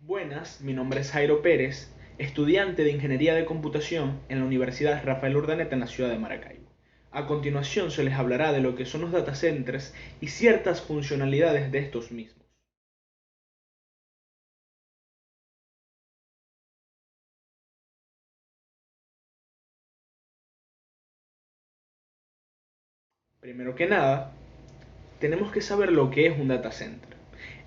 Buenas, mi nombre es Jairo Pérez, estudiante de Ingeniería de Computación en la Universidad Rafael Urdaneta en la ciudad de Maracaibo. A continuación se les hablará de lo que son los data centers y ciertas funcionalidades de estos mismos. Primero que nada, tenemos que saber lo que es un data center.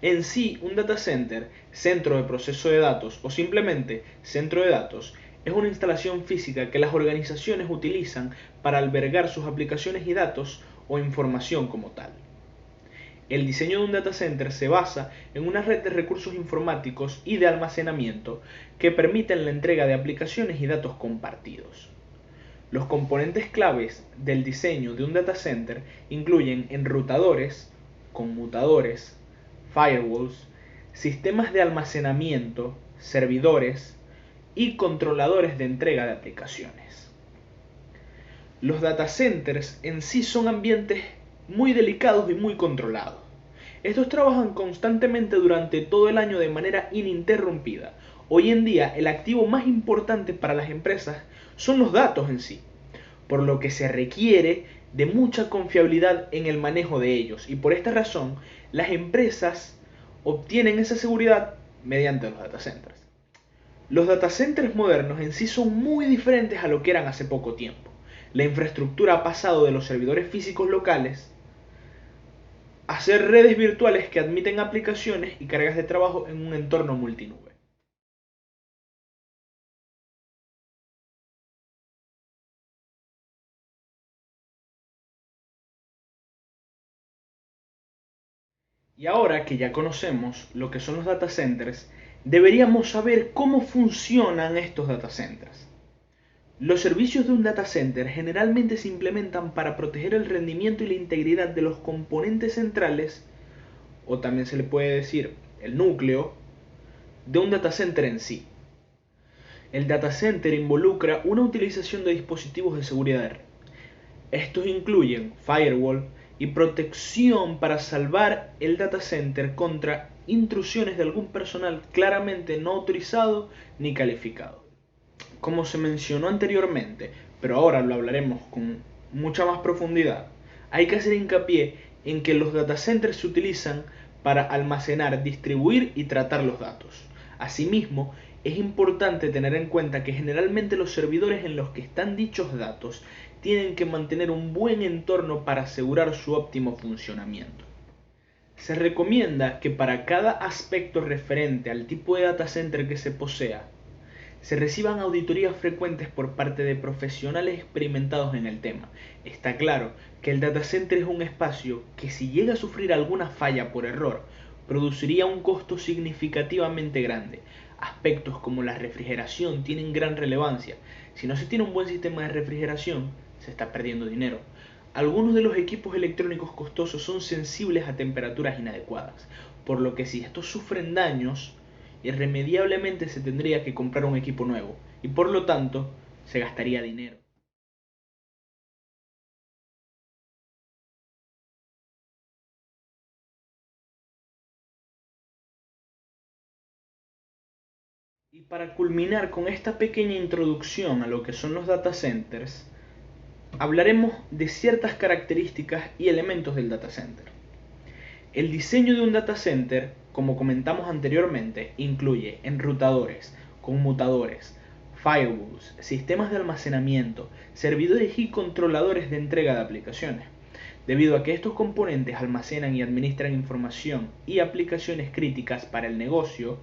En sí, un data center, centro de proceso de datos o simplemente centro de datos, es una instalación física que las organizaciones utilizan para albergar sus aplicaciones y datos o información como tal. El diseño de un data center se basa en una red de recursos informáticos y de almacenamiento que permiten la entrega de aplicaciones y datos compartidos. Los componentes claves del diseño de un data center incluyen enrutadores, conmutadores, firewalls, sistemas de almacenamiento, servidores y controladores de entrega de aplicaciones. Los data centers en sí son ambientes muy delicados y muy controlados. Estos trabajan constantemente durante todo el año de manera ininterrumpida. Hoy en día el activo más importante para las empresas son los datos en sí, por lo que se requiere de mucha confiabilidad en el manejo de ellos, y por esta razón las empresas obtienen esa seguridad mediante los data centers. Los data centers modernos en sí son muy diferentes a lo que eran hace poco tiempo. La infraestructura ha pasado de los servidores físicos locales a ser redes virtuales que admiten aplicaciones y cargas de trabajo en un entorno multinube. Y ahora que ya conocemos lo que son los data centers, deberíamos saber cómo funcionan estos data centers. Los servicios de un data center generalmente se implementan para proteger el rendimiento y la integridad de los componentes centrales, o también se le puede decir el núcleo, de un data center en sí. El data center involucra una utilización de dispositivos de seguridad de red. Estos incluyen firewall y protección para salvar el data center contra intrusiones de algún personal claramente no autorizado ni calificado. Como se mencionó anteriormente, pero ahora lo hablaremos con mucha más profundidad, hay que hacer hincapié en que los data centers se utilizan para almacenar, distribuir y tratar los datos. Asimismo, es importante tener en cuenta que generalmente los servidores en los que están dichos datos tienen que mantener un buen entorno para asegurar su óptimo funcionamiento. Se recomienda que para cada aspecto referente al tipo de data center que se posea, se reciban auditorías frecuentes por parte de profesionales experimentados en el tema. Está claro que el data center es un espacio que, si llega a sufrir alguna falla por error, produciría un costo significativamente grande. Aspectos como la refrigeración tienen gran relevancia. Si no se tiene un buen sistema de refrigeración, se está perdiendo dinero. Algunos de los equipos electrónicos costosos son sensibles a temperaturas inadecuadas, por lo que si estos sufren daños, irremediablemente se tendría que comprar un equipo nuevo y por lo tanto se gastaría dinero. Y para culminar con esta pequeña introducción a lo que son los data centers, hablaremos de ciertas características y elementos del data center. El diseño de un data center, como comentamos anteriormente, incluye enrutadores, conmutadores, firewalls, sistemas de almacenamiento, servidores y controladores de entrega de aplicaciones. Debido a que estos componentes almacenan y administran información y aplicaciones críticas para el negocio,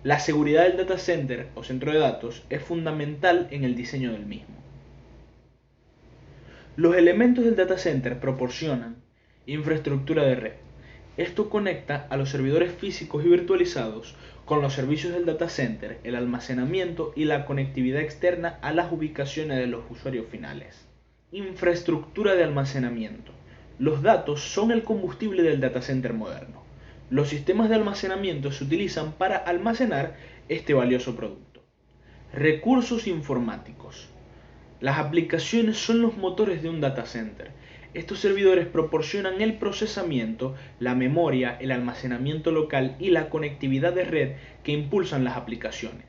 la seguridad del data center o centro de datos es fundamental en el diseño del mismo. Los elementos del data center proporcionan infraestructura de red. Esto conecta a los servidores físicos y virtualizados con los servicios del data center, el almacenamiento y la conectividad externa a las ubicaciones de los usuarios finales. Infraestructura de almacenamiento. Los datos son el combustible del data center moderno. Los sistemas de almacenamiento se utilizan para almacenar este valioso producto. Recursos informáticos. Las aplicaciones son los motores de un data center. Estos servidores proporcionan el procesamiento, la memoria, el almacenamiento local y la conectividad de red que impulsan las aplicaciones.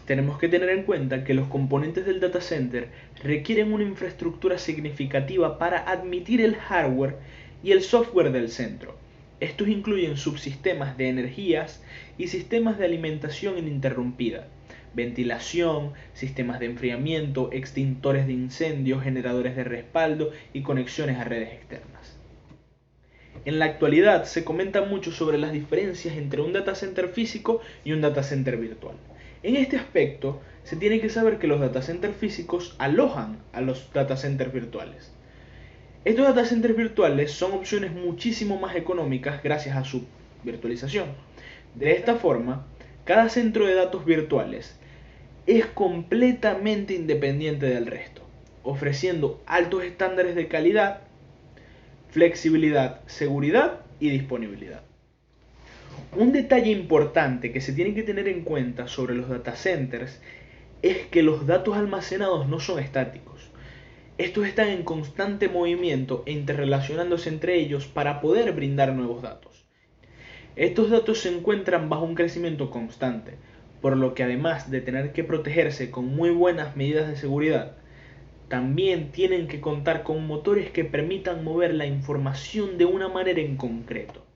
Tenemos que tener en cuenta que los componentes del data center requieren una infraestructura significativa para admitir el hardware y el software del centro. Estos incluyen subsistemas de energías y sistemas de alimentación ininterrumpida, ventilación, sistemas de enfriamiento, extintores de incendios, generadores de respaldo y conexiones a redes externas. En la actualidad se comenta mucho sobre las diferencias entre un data center físico y un data center virtual. En este aspecto, se tiene que saber que los data centers físicos alojan a los data centers virtuales. Estos data centers virtuales son opciones muchísimo más económicas gracias a su virtualización. De esta forma, cada centro de datos virtuales es completamente independiente del resto, ofreciendo altos estándares de calidad, flexibilidad, seguridad y disponibilidad. Un detalle importante que se tiene que tener en cuenta sobre los data centers es que los datos almacenados no son estáticos. Estos están en constante movimiento e interrelacionándose entre ellos para poder brindar nuevos datos. Estos datos se encuentran bajo un crecimiento constante, por lo que además de tener que protegerse con muy buenas medidas de seguridad, también tienen que contar con motores que permitan mover la información de una manera en concreto.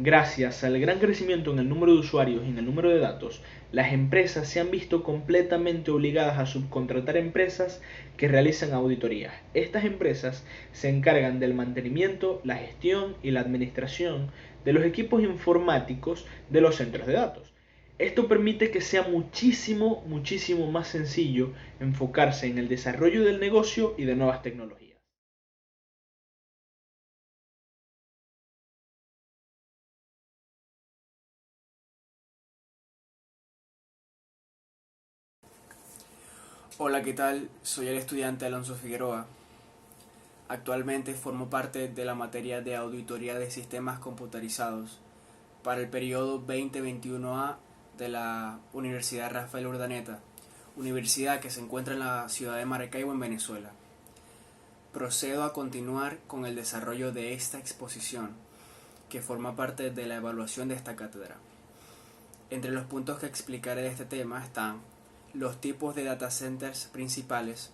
Gracias al gran crecimiento en el número de usuarios y en el número de datos, las empresas se han visto completamente obligadas a subcontratar empresas que realizan auditorías. Estas empresas se encargan del mantenimiento, la gestión y la administración de los equipos informáticos de los centros de datos. Esto permite que sea muchísimo más sencillo enfocarse en el desarrollo del negocio y de nuevas tecnologías. Hola, ¿qué tal? Soy el estudiante Alonso Figueroa. Actualmente formo parte de la materia de Auditoría de Sistemas Computarizados para el periodo 2021A de la Universidad Rafael Urdaneta, universidad que se encuentra en la ciudad de Maracaibo, en Venezuela. Procedo a continuar con el desarrollo de esta exposición, que forma parte de la evaluación de esta cátedra. Entre los puntos que explicaré de este tema están los tipos de data centers principales,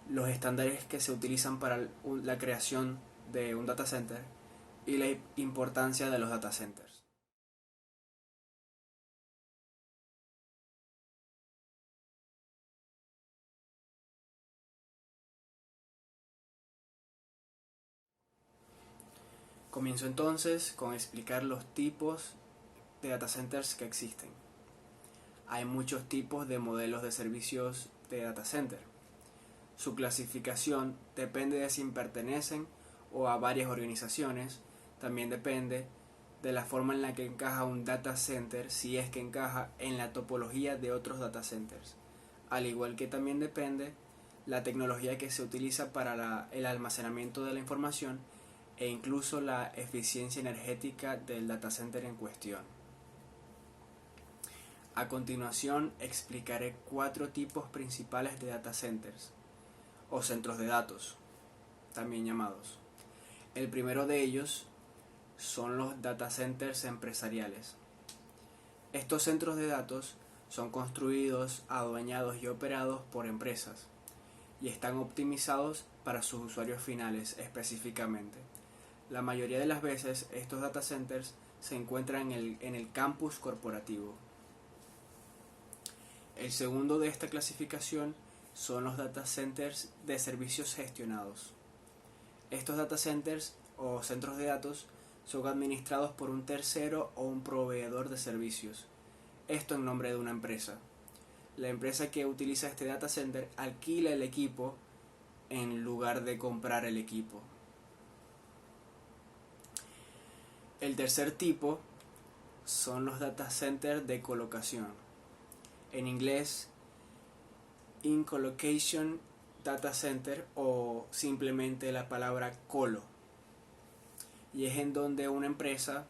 los estándares que se utilizan para la creación de un data center y la importancia de los data centers. Comienzo entonces con explicar los tipos de data centers que existen. Hay muchos tipos de modelos de servicios de data center. Su clasificación depende de si pertenecen o a varias organizaciones. También depende de la forma en la que encaja un data center, si es que encaja en la topología de otros data centers. Al igual que también depende la tecnología que se utiliza para el almacenamiento de la información e incluso la eficiencia energética del data center en cuestión. A continuación explicaré 4 tipos principales de data centers o centros de datos, también llamados. El primero de ellos son los data centers empresariales. Estos centros de datos son construidos, adueñados y operados por empresas y están optimizados para sus usuarios finales específicamente. La mayoría de las veces estos data centers se encuentran en el campus corporativo. El segundo de esta clasificación son los data centers de servicios gestionados. Estos data centers o centros de datos son administrados por un tercero o un proveedor de servicios. Esto en nombre de una empresa. La empresa que utiliza este data center alquila el equipo en lugar de comprar el equipo. El tercer tipo son los data centers de colocación. En inglés, In-Colocation Data Center o simplemente la palabra colo. Y es en donde una empresa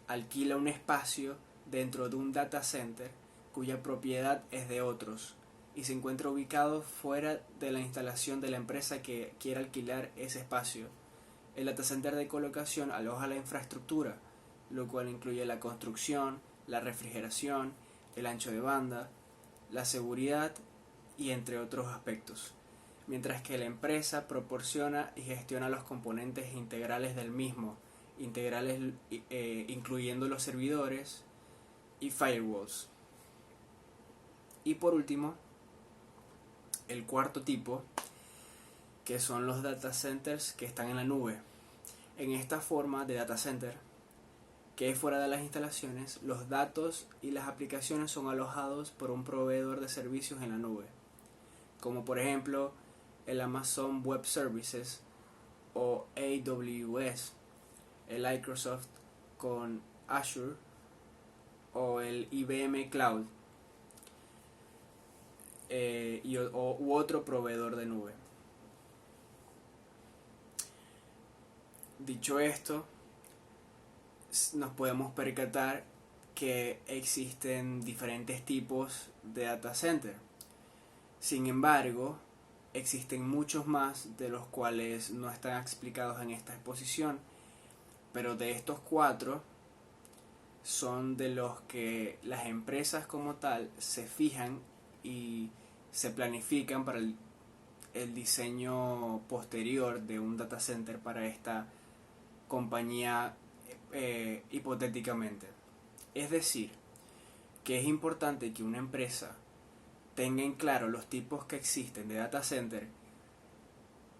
alquila un espacio dentro de un data center cuya propiedad es de otros y se encuentra ubicado fuera de la instalación de la empresa que quiera alquilar ese espacio. El data center de colocación aloja la infraestructura, lo cual incluye la construcción, la refrigeración, el ancho de banda, la seguridad y entre otros aspectos, mientras que la empresa proporciona y gestiona los componentes integrales del mismo, incluyendo los servidores y firewalls. Y por último, el cuarto tipo, que son los data centers que están en la nube. En esta forma de data center, que es fuera de las instalaciones, los datos y las aplicaciones son alojados por un proveedor de servicios en la nube, como por ejemplo el Amazon Web Services o AWS, el Microsoft con Azure o el IBM Cloud u otro proveedor de nube. Dicho esto, nos podemos percatar que existen diferentes tipos de data center. Sin embargo, existen muchos más de los cuales no están explicados en esta exposición, pero de estos 4 son de los que las empresas como tal se fijan y se planifican para el diseño posterior de un data center para esta compañía hipotéticamente. Es decir, que es importante que una empresa tenga en claro los tipos que existen de data center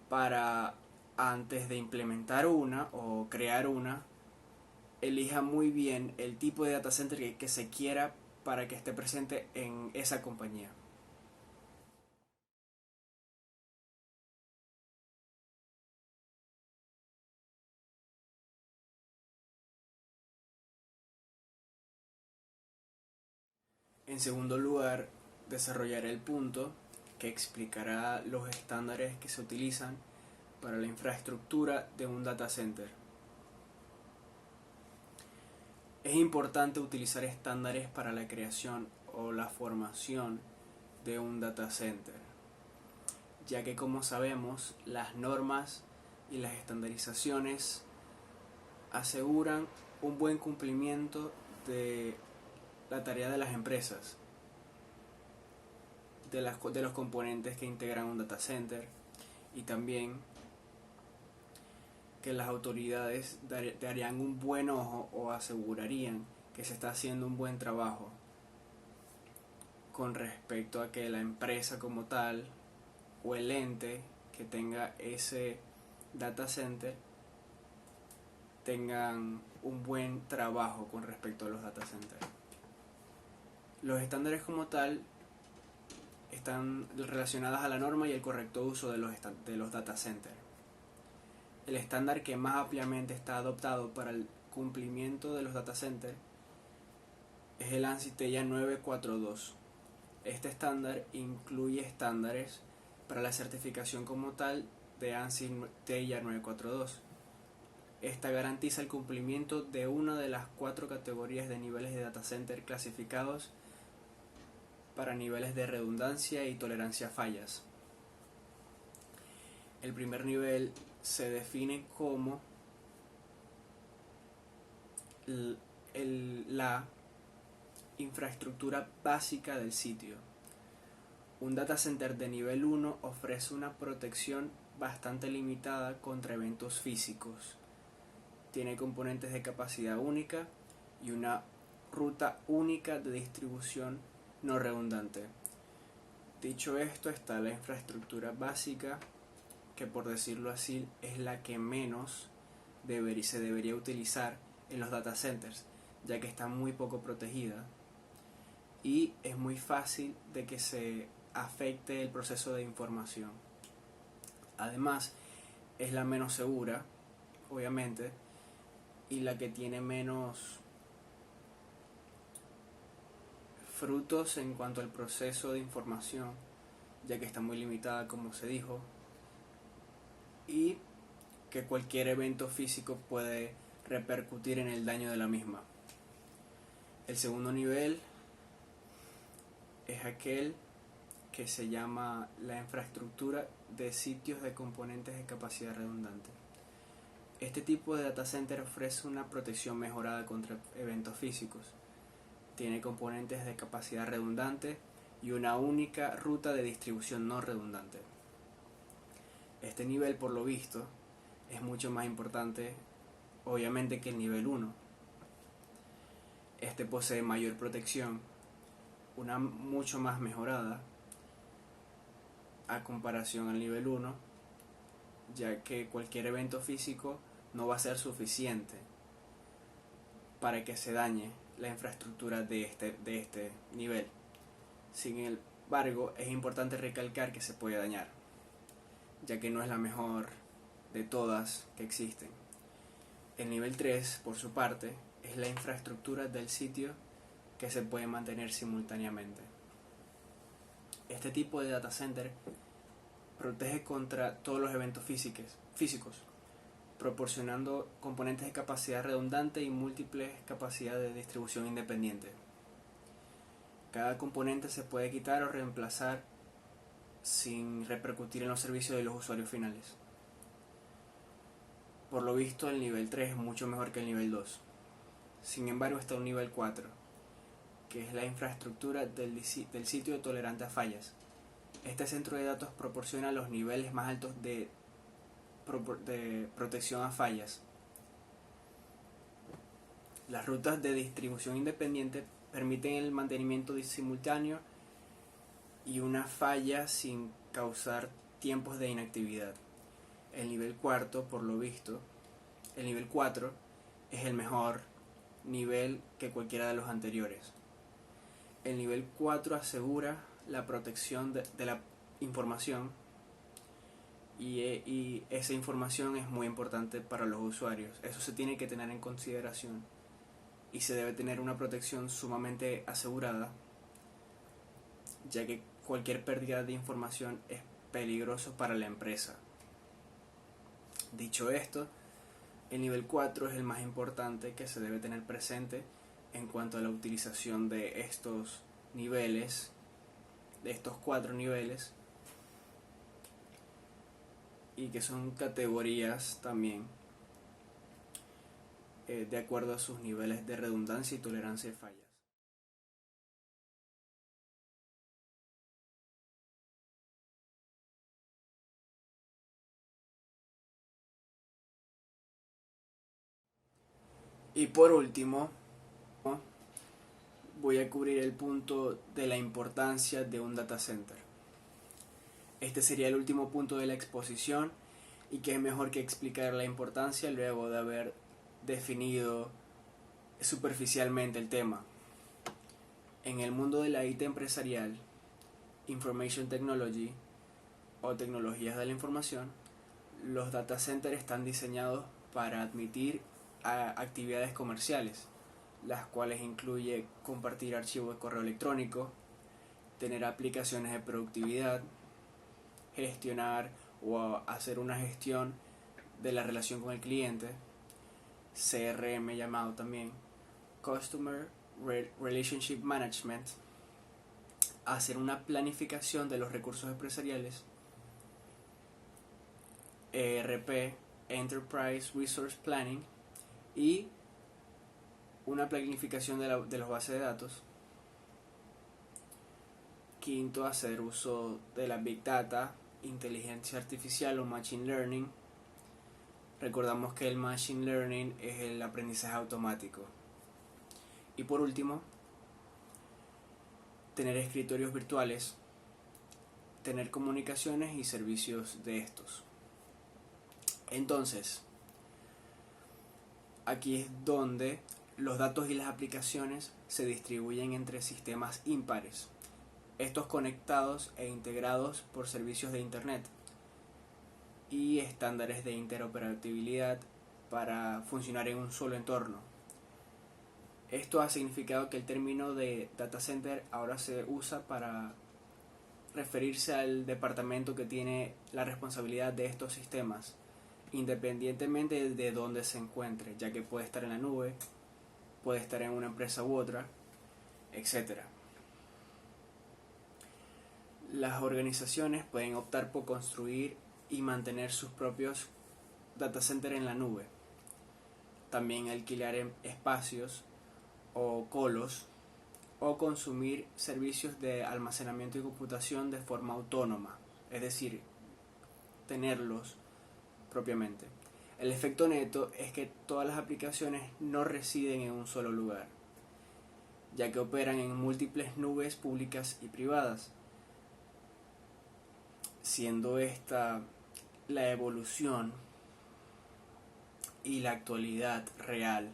para, antes de implementar una o crear una, elija muy bien el tipo de data center que se quiera para que esté presente en esa compañía. En segundo lugar, desarrollaré el punto que explicará los estándares que se utilizan para la infraestructura de un data center. Es importante utilizar estándares para la creación o la formación de un data center, ya que como sabemos, las normas y las estandarizaciones aseguran un buen cumplimiento de la tarea de las empresas, de los componentes que integran un data center, y también que las autoridades darían un buen ojo o asegurarían que se está haciendo un buen trabajo con respecto a que la empresa como tal o el ente que tenga ese data center tengan un buen trabajo con respecto a los data centers. Los estándares como tal están relacionados a la norma y el correcto uso de los data centers. El estándar que más ampliamente está adoptado para el cumplimiento de los data centers es el ANSI TEIA 942. Este estándar incluye estándares para la certificación como tal de ANSI TEIA 942. Esta garantiza el cumplimiento de una de las 4 categorías de niveles de data center clasificados para niveles de redundancia y tolerancia a fallas. El primer nivel se define como la infraestructura básica del sitio. Un data center de nivel 1 ofrece una protección bastante limitada contra eventos físicos. Tiene componentes de capacidad única y una ruta única de distribución no redundante. Dicho esto, está la infraestructura básica, que por decirlo así es la que menos se debería utilizar en los data centers, ya que está muy poco protegida y es muy fácil de que se afecte el proceso de información. Además, es la menos segura, obviamente, y la que tiene menos frutos en cuanto al proceso de información, ya que está muy limitada, como se dijo, y que cualquier evento físico puede repercutir en el daño de la misma. El segundo nivel es aquel que se llama la infraestructura de sitios de componentes de capacidad redundante. Este tipo de data center ofrece una protección mejorada contra eventos físicos. Tiene componentes de capacidad redundante y una única ruta de distribución no redundante. Este nivel, por lo visto, es mucho más importante, obviamente, que el nivel 1. Este posee mayor protección, una mucho más mejorada a comparación al nivel 1, ya que cualquier evento físico no va a ser suficiente para que se dañe la infraestructura de este nivel. Sin embargo, es importante recalcar que se puede dañar, ya que no es la mejor de todas que existen. El nivel 3, por su parte, es la infraestructura del sitio que se puede mantener simultáneamente. Este tipo de data center protege contra todos los eventos físicos, proporcionando componentes de capacidad redundante y múltiples capacidades de distribución independiente. Cada componente se puede quitar o reemplazar sin repercutir en los servicios de los usuarios finales. Por lo visto, el nivel 3 es mucho mejor que el nivel 2. Sin embargo, está un nivel 4, que es la infraestructura del sitio tolerante a fallas. Este centro de datos proporciona los niveles más altos de protección a fallas. Las rutas de distribución independiente permiten el mantenimiento simultáneo y una falla sin causar tiempos de inactividad. El nivel 4, por lo visto, el nivel 4 es el mejor nivel que cualquiera de los anteriores. El nivel 4 asegura la protección de la información y esa información es muy importante para los usuarios. Eso se tiene que tener en consideración y se debe tener una protección sumamente asegurada, ya que cualquier pérdida de información es peligroso para la empresa. Dicho esto, el nivel 4 es el más importante que se debe tener presente en cuanto a la utilización de estos niveles, de estos 4 niveles, y que son categorías también de acuerdo a sus niveles de redundancia y tolerancia de fallas. Y por último, voy a cubrir el punto de la importancia de un data center. Este sería el último punto de la exposición, y que es mejor que explicar la importancia luego de haber definido superficialmente el tema. En el mundo de la IT empresarial, Information Technology o tecnologías de la información, los data centers están diseñados para admitir actividades comerciales, las cuales incluye compartir archivos de correo electrónico, tener aplicaciones de productividad, gestionar o hacer una gestión de la relación con el cliente, CRM llamado también, Customer Relationship Management, hacer una planificación de los recursos empresariales, ERP, Enterprise Resource Planning, y una planificación de las bases de datos. Quinto, hacer uso de la Big Data, inteligencia artificial o Machine Learning. Recordamos que el Machine Learning es el aprendizaje automático. Y por último, tener escritorios virtuales, tener comunicaciones y servicios de estos. Entonces, aquí es donde los datos y las aplicaciones se distribuyen entre sistemas ímpares, estos conectados e integrados por servicios de Internet y estándares de interoperabilidad para funcionar en un solo entorno. Esto ha significado que el término de data center ahora se usa para referirse al departamento que tiene la responsabilidad de estos sistemas, independientemente de dónde se encuentre, ya que puede estar en la nube, puede estar en una empresa u otra, etc. Las organizaciones pueden optar por construir y mantener sus propios data centers en la nube. También alquilar espacios o colos o consumir servicios de almacenamiento y computación de forma autónoma, es decir, tenerlos propiamente. El efecto neto es que todas las aplicaciones no residen en un solo lugar, ya que operan en múltiples nubes públicas y privadas, siendo esta la evolución y la actualidad real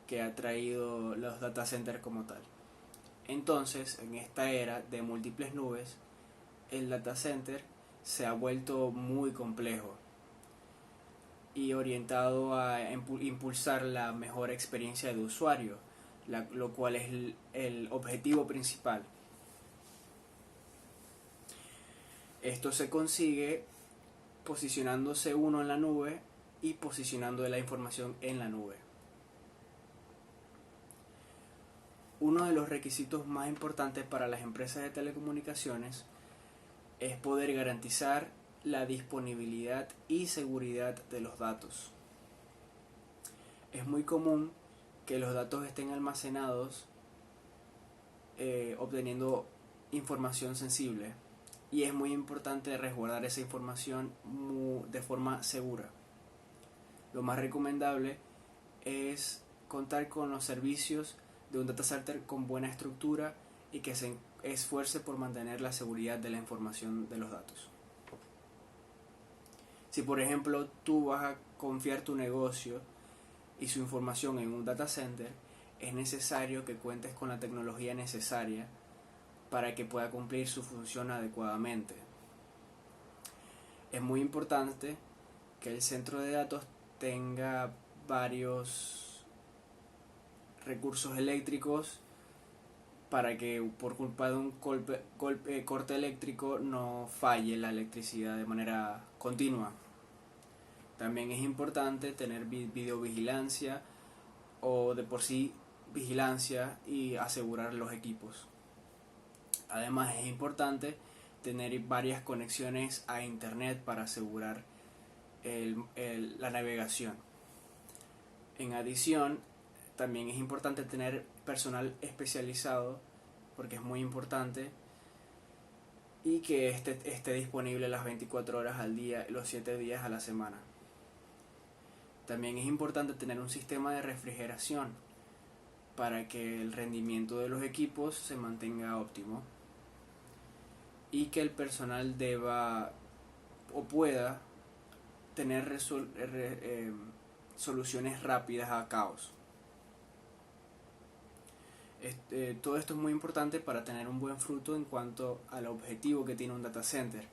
que ha traído los data centers como tal. Entonces, en esta era de múltiples nubes, el data center se ha vuelto muy complejo y orientado a impulsar la mejor experiencia de usuario, lo cual es el objetivo principal. Esto se consigue posicionándose uno en la nube y posicionando la información en la nube. Uno de los requisitos más importantes para las empresas de telecomunicaciones es poder garantizar la disponibilidad y seguridad de los datos. Es muy común que los datos estén almacenados obteniendo información sensible, y es muy importante resguardar esa información de forma segura. Lo más recomendable es contar con los servicios de un data center con buena estructura y que se esfuerce por mantener la seguridad de la información de los datos. Si por ejemplo tú vas a confiar tu negocio y su información en un data center, es necesario que cuentes con la tecnología necesaria para que pueda cumplir su función adecuadamente. Es muy importante que el centro de datos tenga varios recursos eléctricos para que por culpa de un corte eléctrico no falle la electricidad de manera continua. También es importante tener videovigilancia o de por sí vigilancia y asegurar los equipos. Además es importante tener varias conexiones a internet para asegurar la navegación. En adición, también es importante tener personal especializado, porque es muy importante, y que esté disponible las 24 horas al día, los 7 días a la semana. También es importante tener un sistema de refrigeración para que el rendimiento de los equipos se mantenga óptimo y que el personal deba o pueda tener soluciones rápidas a caos. Todo esto es muy importante para tener un buen fruto en cuanto al objetivo que tiene un data center,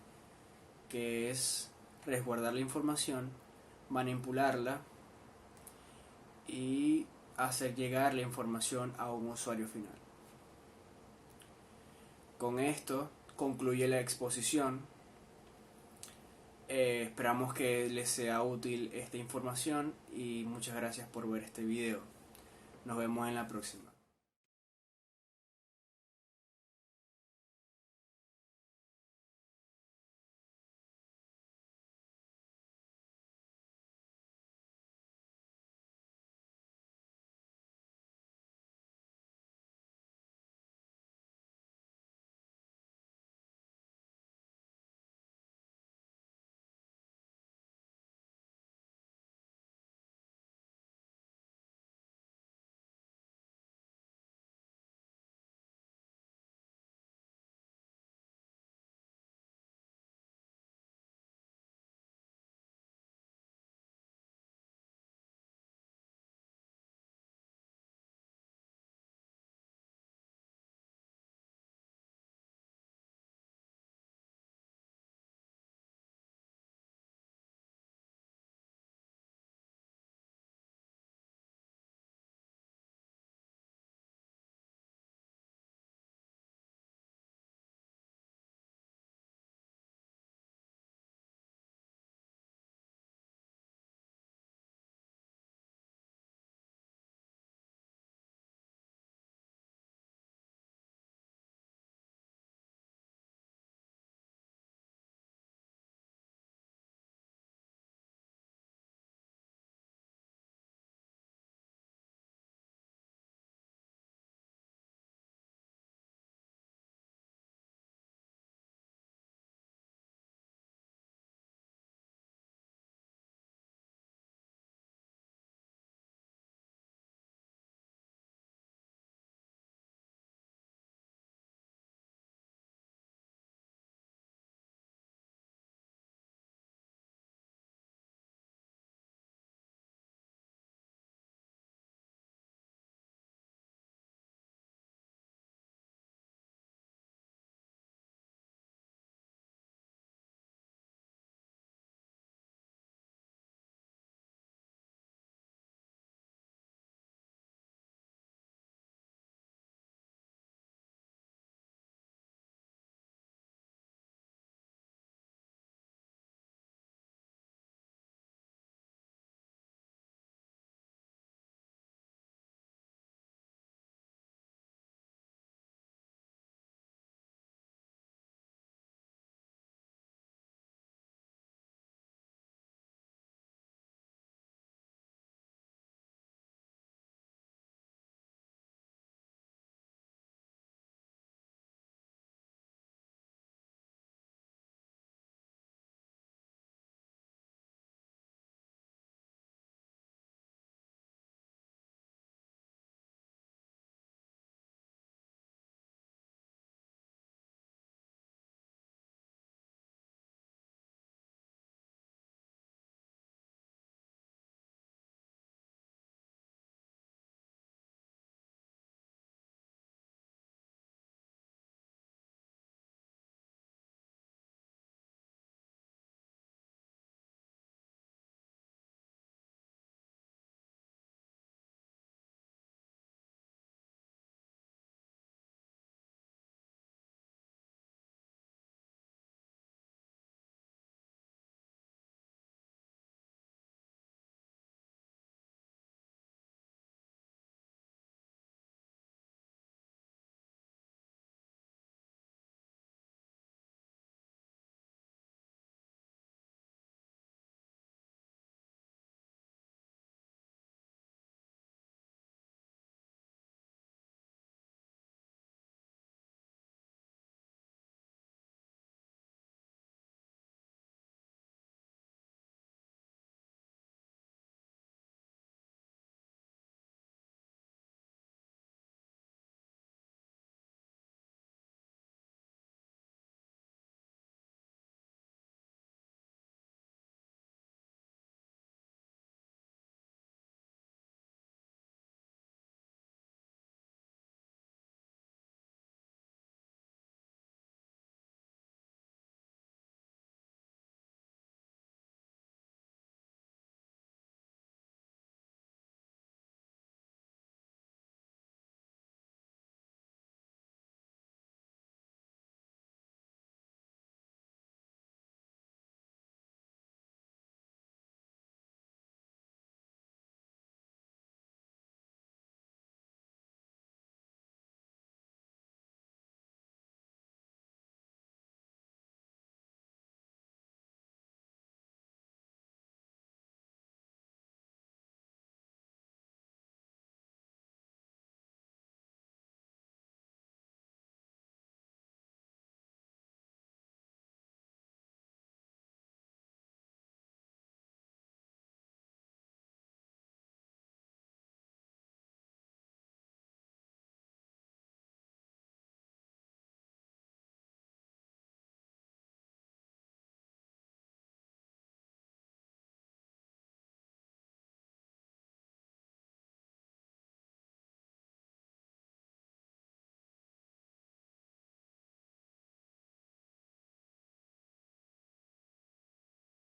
que es resguardar la información, manipularla y hacer llegar la información a un usuario final. Con esto concluye la exposición. Esperamos que les sea útil esta información y muchas gracias por ver este video. Nos vemos en la próxima.